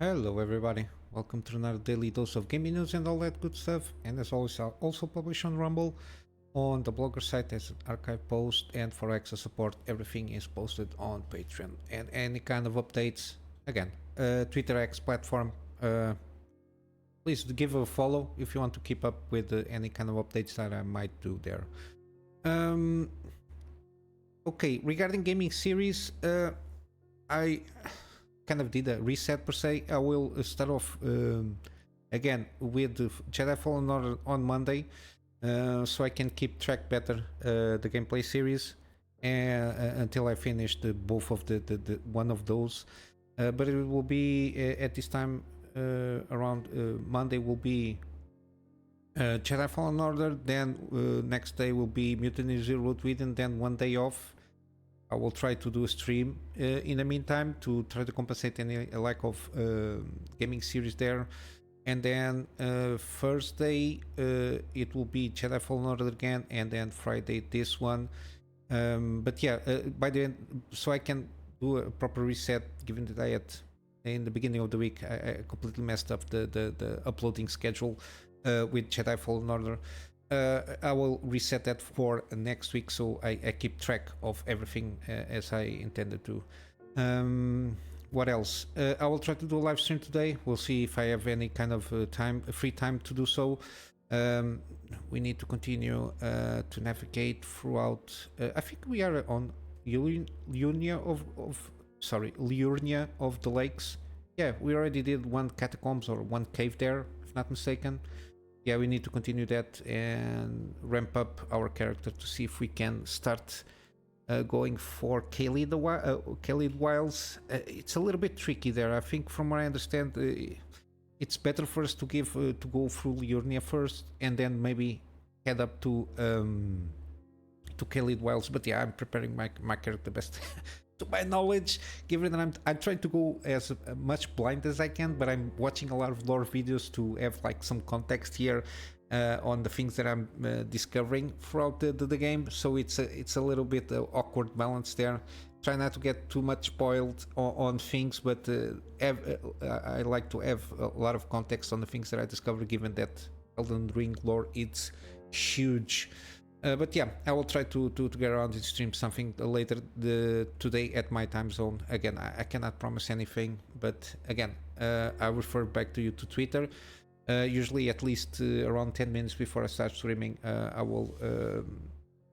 Hello everybody, welcome to another daily dose of gaming news and all that good stuff. And as always, I'll also publish on Rumble, on the blogger site as an archive post, and for extra support everything is posted on Patreon. And any kind of updates, again, Twitter X platform, please give a follow if you want to keep up with any kind of updates that I might do there. Okay, regarding gaming series, I kind of did a reset per se. I will start off again with Jedi Fallen Order on Monday, so I can keep track better the gameplay series until I finish both of the one of those. But it will be at this time around Monday will be Jedi Fallen Order. Then next day will be Mutiny Zero Within. Then one day off. I will try to do a stream in the meantime to try to compensate any lack of gaming series there. And then Thursday it will be Jedi Fallen Order again, and then Friday this one. But yeah, by the end, so I can do a proper reset, given that I had in the beginning of the week I completely messed up the uploading schedule with Jedi Fallen Order. I will reset that for next week, so I keep track of everything as I intended to. What else? I will try to do a live stream today. We'll see if I have any kind of free time to do so. We need to continue to navigate throughout. I think we are on Liurnia of the Lakes. Yeah, we already did one catacombs or one cave there, if not mistaken. Yeah, we need to continue that and ramp up our character to see if we can start going for Khalid Wilds. It's a little bit tricky there. I think, from what I understand, it's better for us to go through Liurnia first and then maybe head up to Khalid Wilds. But yeah, I'm preparing my character best to my knowledge, given that I'm trying to go as much blind as I can, but I'm watching a lot of lore videos to have like some context here on the things that I'm discovering throughout the game. So it's a little bit awkward balance there. Try not to get too much spoiled on things, but I like to have a lot of context on the things that I discover, given that Elden Ring lore is huge. But yeah, I will try to get around and stream something later today at my time zone. Again, I cannot promise anything, but again, I refer back to Twitter. Usually at least around 10 minutes before I start streaming, I will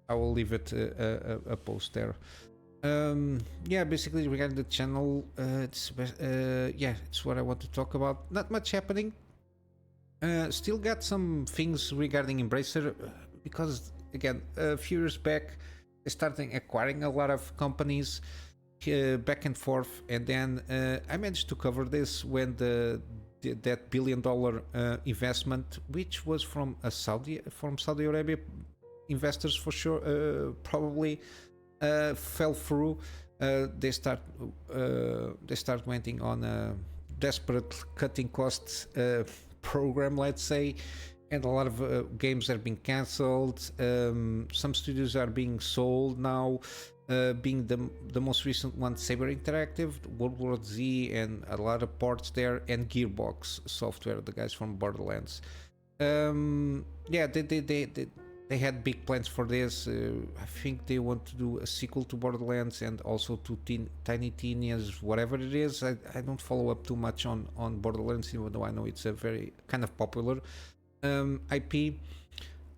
leave it a post there. Yeah, basically regarding the channel, it's what I want to talk about. Not much happening. Still got some things regarding Embracer, because again, a few years back, they started acquiring a lot of companies back and forth, and then I managed to cover this when that $1 billion investment, which was from Saudi Arabia investors for sure, probably fell through. They start waiting on a desperate cutting costs program, let's say. And a lot of games are being cancelled. Some studios are being sold now, being the most recent one, Saber Interactive, World War Z, and a lot of ports there, and Gearbox Software, the guys from Borderlands. Yeah, they had big plans for this. I think they want to do a sequel to Borderlands and also to Tiny Tina's, whatever it is. I don't follow up too much on Borderlands, even though I know it's a very kind of popular IP,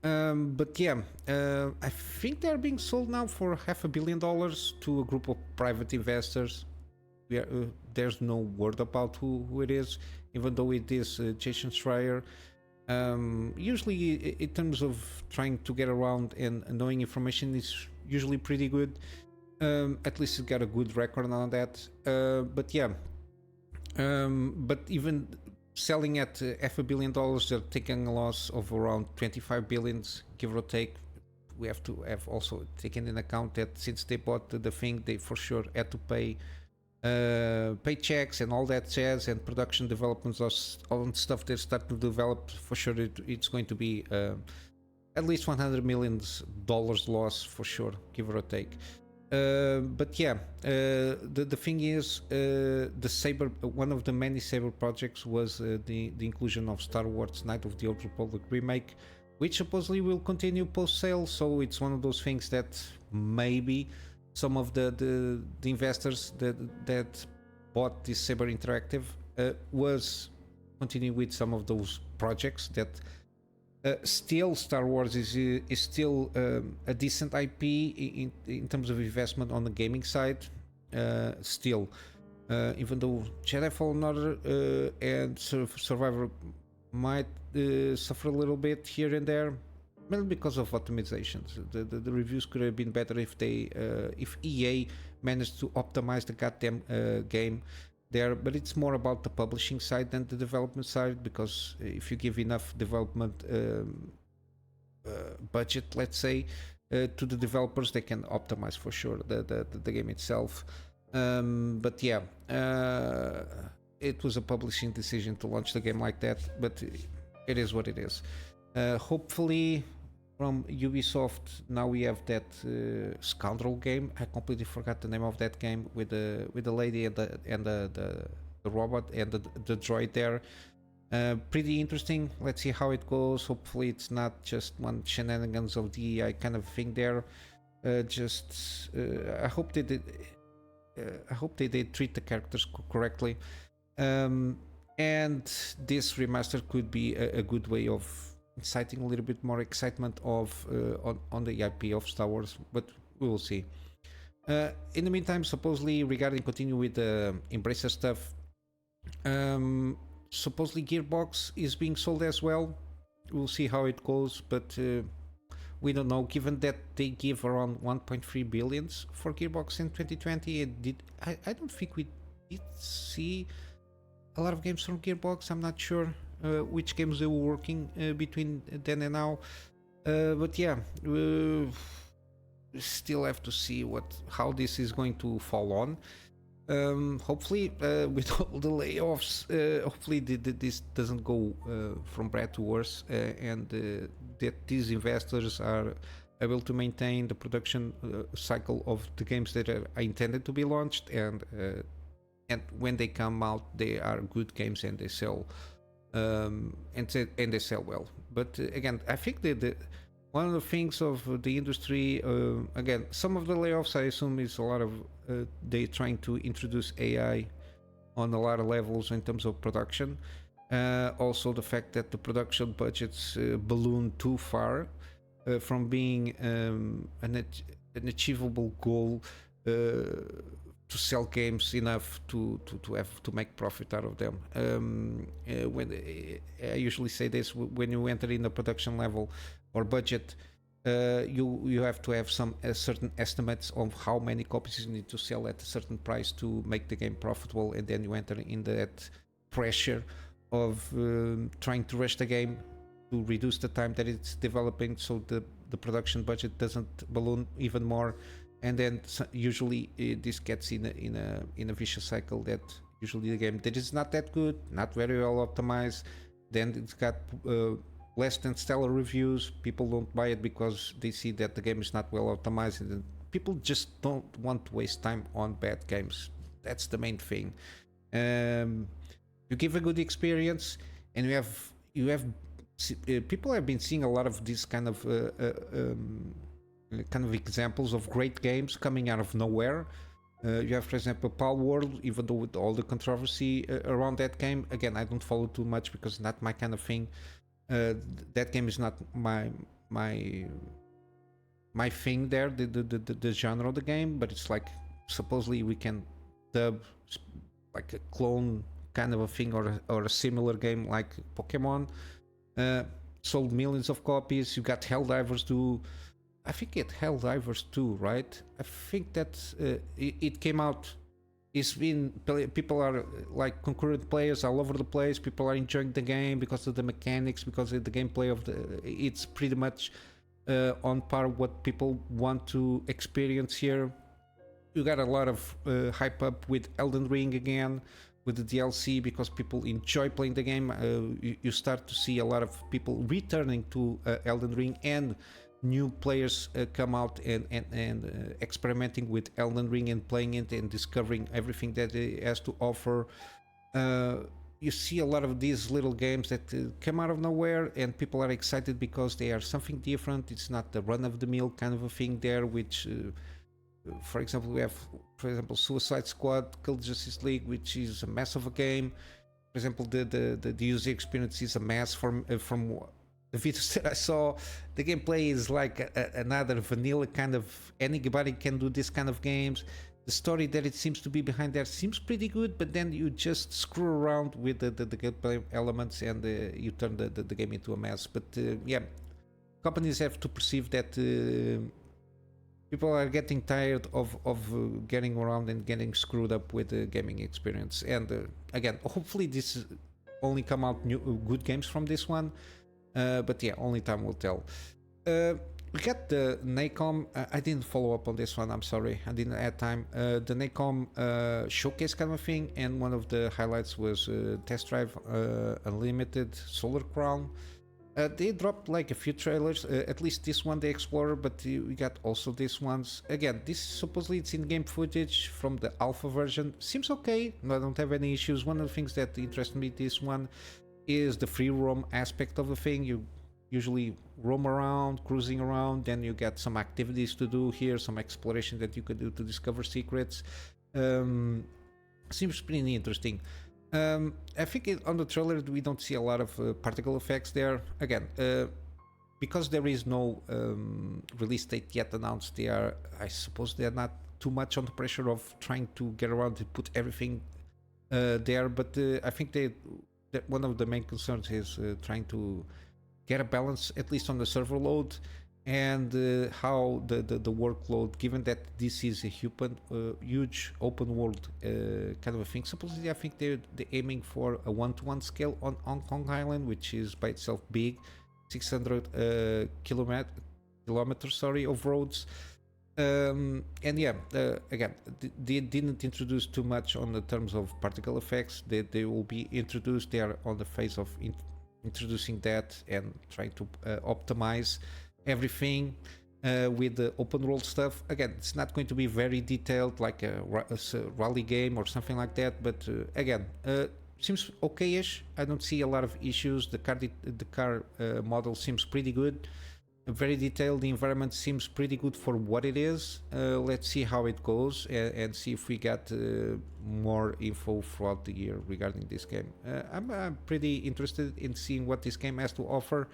but yeah, I think they're being sold now for $500 million to a group of private investors. There's no word about who it is, even though it is Jason Schreier. Usually, in terms of trying to get around and knowing information, is usually pretty good. At least it's got a good record on that. But yeah, but even selling at $500 million, they're taking a loss of around 25 billion, give or take. We have to have also taken in account that since they bought the thing, they for sure had to pay paychecks and all that jazz, and production developments on stuff they're starting to develop. For sure, it's going to be at least $100 million loss for sure, give or take. But yeah, the thing is, the Saber one of the many Saber projects was the inclusion of Star Wars Knight of the Old Republic remake, which supposedly will continue post sale. So it's one of those things that maybe some of the investors that bought this Saber Interactive was continue with some of those projects that still Star Wars is still a decent IP in terms of investment on the gaming side. Still, even though Jedi Fallen Order and Survivor might suffer a little bit here and there, mainly because of optimizations. The reviews could have been better if they if EA managed to optimize the goddamn game there, but it's more about the publishing side than the development side, because if you give enough development budget, let's say, to the developers, they can optimize for sure the game itself. But yeah, it was a publishing decision to launch the game like that, but it is what it is. Hopefully from Ubisoft now we have that Scoundrel game. I completely forgot the name of that game with the lady and the robot and the droid there. Pretty interesting. Let's see how it goes. Hopefully it's not just one shenanigans of the AI kind of thing there. I hope they did. I hope they did treat the characters correctly. And this remaster could be a good way of inciting a little bit more excitement of on the IP of Star Wars, but we will see. In the meantime, supposedly regarding continue with the Embracer stuff, supposedly Gearbox is being sold as well. We'll see how it goes, but we don't know. Given that they give around 1.3 billions for Gearbox in 2020, I don't think we did see a lot of games from Gearbox. I'm not sure which games they were working between then and now, but yeah, we still have to see how this is going to fall on. Hopefully, with all the layoffs, hopefully this doesn't go from bad to worse, and that these investors are able to maintain the production cycle of the games that are intended to be launched, and when they come out, they are good games and they sell. And they sell well. But again, I think that one of the things of the industry, again, some of the layoffs, I assume, is a lot of they trying to introduce AI on a lot of levels in terms of production. Also, the fact that the production budgets balloon too far from being an achievable goal to sell games enough to make profit out of them. When I usually say this, when you enter in a production level or budget, you have to have some certain estimates of how many copies you need to sell at a certain price to make the game profitable, and then you enter in that pressure of trying to rush the game to reduce the time that it's developing, so the production budget doesn't balloon even more. And then usually this gets in a vicious cycle that usually the game that is not that good, not very well optimized, then it's got less than stellar reviews. People don't buy it because they see that the game is not well optimized, and people just don't want to waste time on bad games. That's the main thing. You give a good experience, and you have people have been seeing a lot of this kind of examples of great games coming out of nowhere. You have, for example, Pal World, even though with all the controversy around that game. Again, I don't follow too much because it's not my kind of thing. That game is not my thing there, the genre of the game, but it's like supposedly we can dub like a clone kind of a thing, or a similar game like Pokemon. Sold millions of copies. You got Helldivers 2. I think it Helldivers 2, right? I think that it came out. It's been, people are like concurrent players all over the place. People are enjoying the game because of the mechanics, because of the gameplay of it's pretty much on par what people want to experience here. You got a lot of hype up with Elden Ring again, with the DLC, because people enjoy playing the game. You start to see a lot of people returning to Elden Ring and new players come out and experimenting with Elden Ring and playing it and discovering everything that it has to offer. Uh, you see a lot of these little games that come out of nowhere, and people are excited because they are something different. It's not the run of the mill kind of a thing there, which for example, we have, for example, Suicide Squad, Kill Justice League, which is a mess of a game. For example, the user experience is a mess from the videos that I saw. The gameplay is like another vanilla kind of, anybody can do this kind of games. The story that it seems to be behind there seems pretty good, but then you just screw around with the gameplay elements and you turn the game into a mess. But yeah, companies have to perceive that people are getting tired of getting around and getting screwed up with the gaming experience. And again, hopefully this only come out good games from this one. But yeah, only time will tell. We got the NACOM. I didn't follow up on this one. I'm sorry, I didn't have time. The NACOM showcase kind of thing, and one of the highlights was Test Drive Unlimited Solar Crown. They dropped like a few trailers, at least this one, the Explorer, but we got also these ones. Again, this supposedly it's in-game footage from the alpha version. Seems okay. I don't have any issues. One of the things that interested me this one is the free roam aspect of the thing. You usually roam around, cruising around, then you get some activities to do here, some exploration that you could do to discover secrets. Seems pretty interesting. I think on the trailer we don't see a lot of particle effects there. Again, because there is no release date yet announced, I suppose they're not too much on the pressure of trying to get around to put everything there. But I think that one of the main concerns is trying to get a balance, at least on the server load, and how the workload, given that this is a huge open world kind of a thing. Supposedly, I think they're aiming for a 1-to-1 scale on Kong Island, which is by itself big, 600 kilometers, of roads. And yeah, again, they didn't introduce too much on the terms of particle effects. They will be introduced. They are on the phase of introducing that and trying to optimize everything with the open world stuff. Again, it's not going to be very detailed like a rally game or something like that, but again, seems okay-ish. I don't see a lot of issues. The car model seems pretty good, very detailed. The environment seems pretty good for what it is. Let's see how it goes and see if we get more info throughout the year regarding this game. I'm pretty interested in seeing what this game has to offer,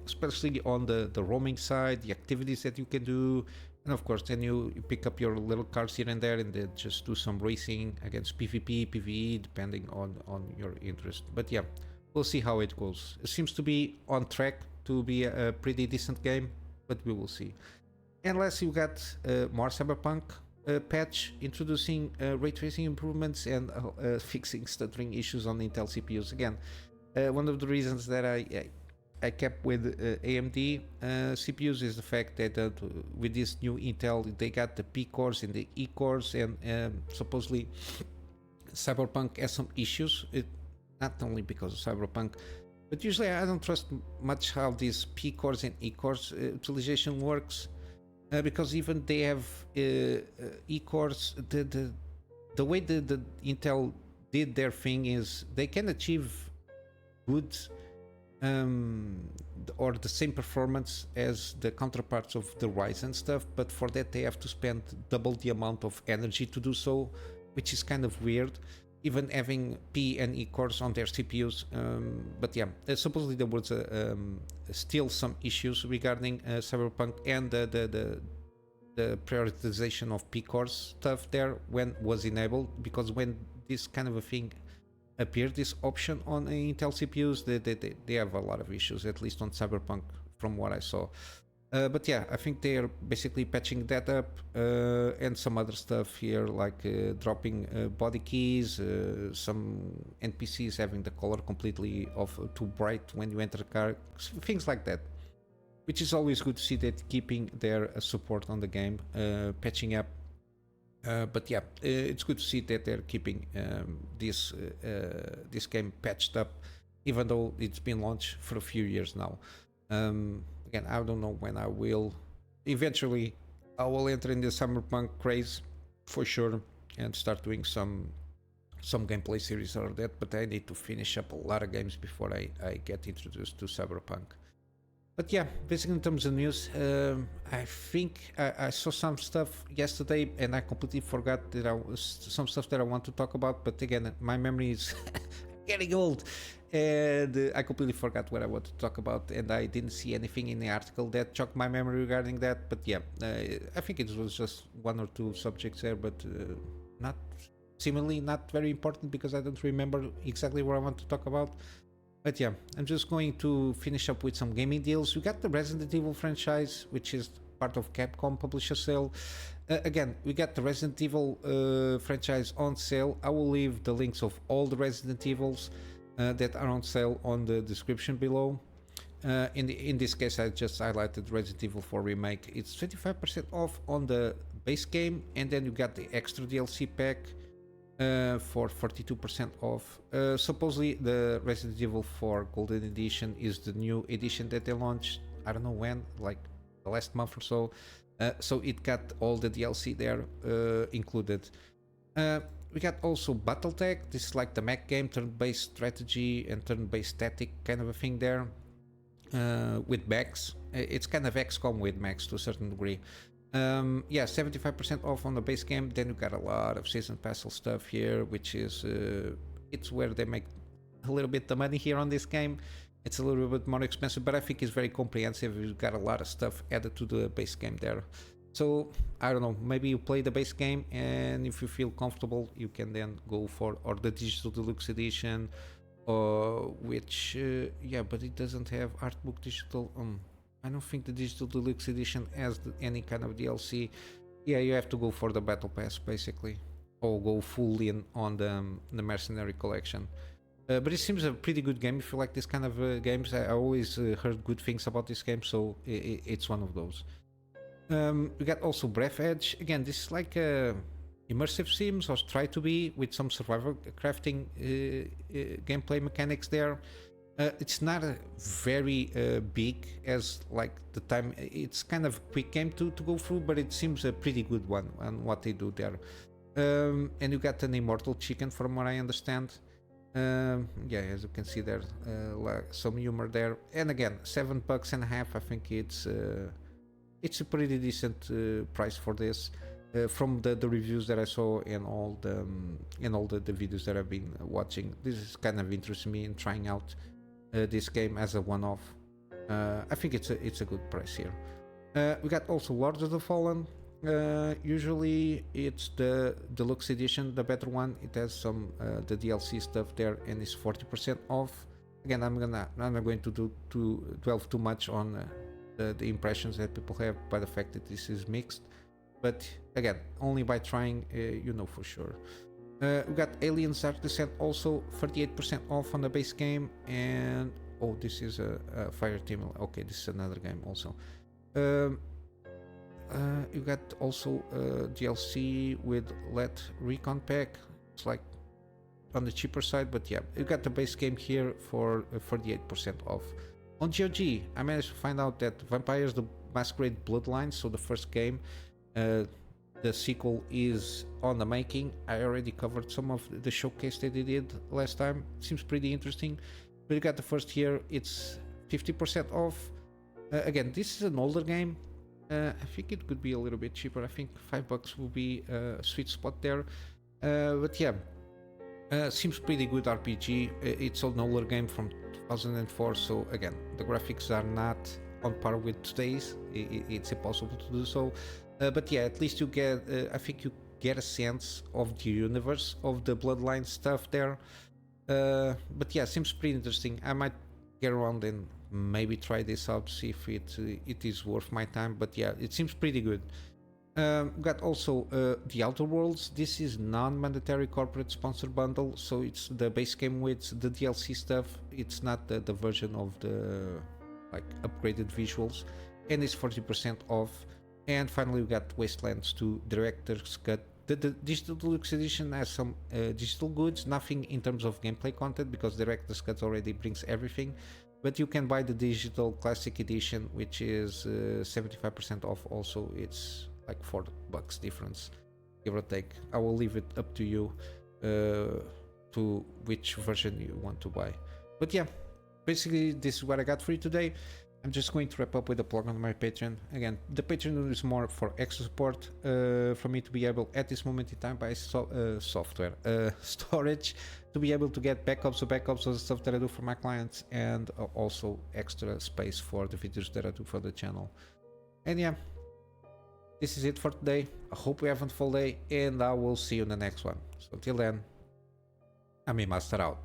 especially on the roaming side, the activities that you can do, and of course then you pick up your little cars here and there and then just do some racing against PvP, PvE, depending on your interest. But yeah, we'll see how it goes. It seems to be on track to be a pretty decent game, but we will see. And lastly, we got more Cyberpunk patch introducing ray tracing improvements and fixing stuttering issues on the Intel CPUs. Again, one of the reasons that I kept with AMD CPUs is the fact that with this new Intel, they got the P cores and the E cores, and supposedly Cyberpunk has some issues. Not only because of Cyberpunk, but usually I don't trust much how these P cores and E cores utilization works, because even they have E cores, the way the Intel did their thing is they can achieve good or the same performance as the counterparts of the Ryzen stuff, but for that they have to spend double the amount of energy to do so, which is kind of weird, even having P and E cores on their CPUs. But yeah, supposedly there was still some issues regarding Cyberpunk and the prioritization of P cores stuff there when was enabled, because when this kind of a thing appeared, this option on Intel CPUs, they have a lot of issues, at least on Cyberpunk from what I saw. But yeah, I think they are basically patching that up, and some other stuff here, like dropping body keys, some NPCs having the color completely off, too bright when you enter a car, things like that, which is always good to see that keeping their support on the game, patching up. But yeah, it's good to see that they're keeping this game patched up, even though it's been launched for a few years now. again, I don't know when I will. Eventually, I will enter in the Cyberpunk craze for sure and start doing some gameplay series or that. But I need to finish up a lot of games before I get introduced to Cyberpunk. But yeah, basically in terms of news, I think I saw some stuff yesterday and I completely forgot that I was some stuff that I want to talk about. But again, my memory is getting old, and I completely forgot what I want to talk about, and I didn't see anything in the article that jogged my memory regarding that. But yeah, I think it was just one or two subjects there, but not seemingly not very important because I don't remember exactly what I want to talk about. But yeah, I'm just going to finish up with some gaming deals. We got the Resident Evil franchise, which is part of Capcom Publisher Sale. Again, we got the Resident Evil franchise on sale. I will leave the links of all the Resident Evils that are on sale on the description below. In this case, I just highlighted Resident Evil 4 Remake. It's 25% off on the base game, and then you got the extra DLC pack for 42% off. Supposedly the Resident Evil 4 Golden Edition is the new edition that they launched. I don't know when, like the last month or so. So it got all the DLC there included. We got also battletech. This is like the mech game, turn-based strategy and turn-based static kind of a thing there. With mechs. It's kind of XCOM with mechs to a certain degree. Yeah, 75% off on the base game. Then you got a lot of season pass stuff here, which is it's where they make a little bit the money here on this game. It's a little bit more expensive, but I think it's very comprehensive. You've got a lot of stuff added to the base game there. So I don't know, maybe you play the base game, and if you feel comfortable, you can then go for or the digital deluxe edition, which yeah, but it doesn't have artbook digital. I don't think the digital deluxe edition has any kind of DLC. Yeah, you have to go for the battle pass basically, or go full in on the mercenary collection. But it seems a pretty good game if you like this kind of games. I always heard good things about this game, so it's one of those. We got also Breath Edge. Again, this is like immersive sims, or try to be, with some survival crafting gameplay mechanics there. It's not a very big as like the time. It's kind of a quick game to go through, but it seems a pretty good one on what they do there. And you got an immortal chicken from what I understand. Yeah, as you can see there, like some humor there. And again, $7.50. I think it's a pretty decent price for this. From the reviews that I saw and all the videos that I've been watching, this is kind of interesting me in trying out this game as a one-off. I think it's a good price here. We got also Lords of the Fallen. Usually it's the deluxe edition, the better one. It has some the DLC stuff there, and it's 40% off. Again, I'm not going to delve too much on the impressions that people have by the fact that this is mixed. But again, only by trying, you know for sure. We got Aliens Dark Descent also 38% off on the base game, and oh, this is a Fire Team. Okay, this is another game also. You got also DLC with Let Recon Pack. It's like on the cheaper side, but yeah, you got the base game here for 48% off. On GOG, I managed to find out that Vampires the Masquerade Bloodlines, so the first game, the sequel is on the making. I already covered some of the showcase that they did last time. Seems pretty interesting. But you got the first here, it's 50% off. Again, this is an older game. I think it could be a little bit cheaper. I think $5 will be a sweet spot there. But yeah, seems pretty good RPG. It's an older game from 2004, so again, the graphics are not on par with today's. It's impossible to do so. But yeah, at least you get, I think you get a sense of the universe of the Bloodline stuff there. But yeah, seems pretty interesting. I might get around and maybe try this out, see if it is worth my time. But yeah, it seems pretty good. Got also the Outer Worlds. This is non-mandatory corporate sponsor bundle, so it's the base game with the DLC stuff. It's not the version of the like upgraded visuals, and it's 40% off. And finally, we got Wastelands 2 Director's Cut. The digital deluxe edition has some digital goods, nothing in terms of gameplay content because Director's Cut already brings everything. but you can buy the digital classic edition, which is 75% off. Also, it's like $4 difference, give or take. I will leave it up to you to which version you want to buy. But yeah, basically this is what I got for you today. I'm just going to wrap up with a plug on my Patreon. Again, the Patreon is more for extra support for me to be able at this moment in time buy software storage, to be able to get backups of the stuff that I do for my clients, and also extra space for the videos that I do for the channel. And yeah, this is it for today. I hope you have a wonderful day, and I will see you in the next one. So until then, Kunamy Master out.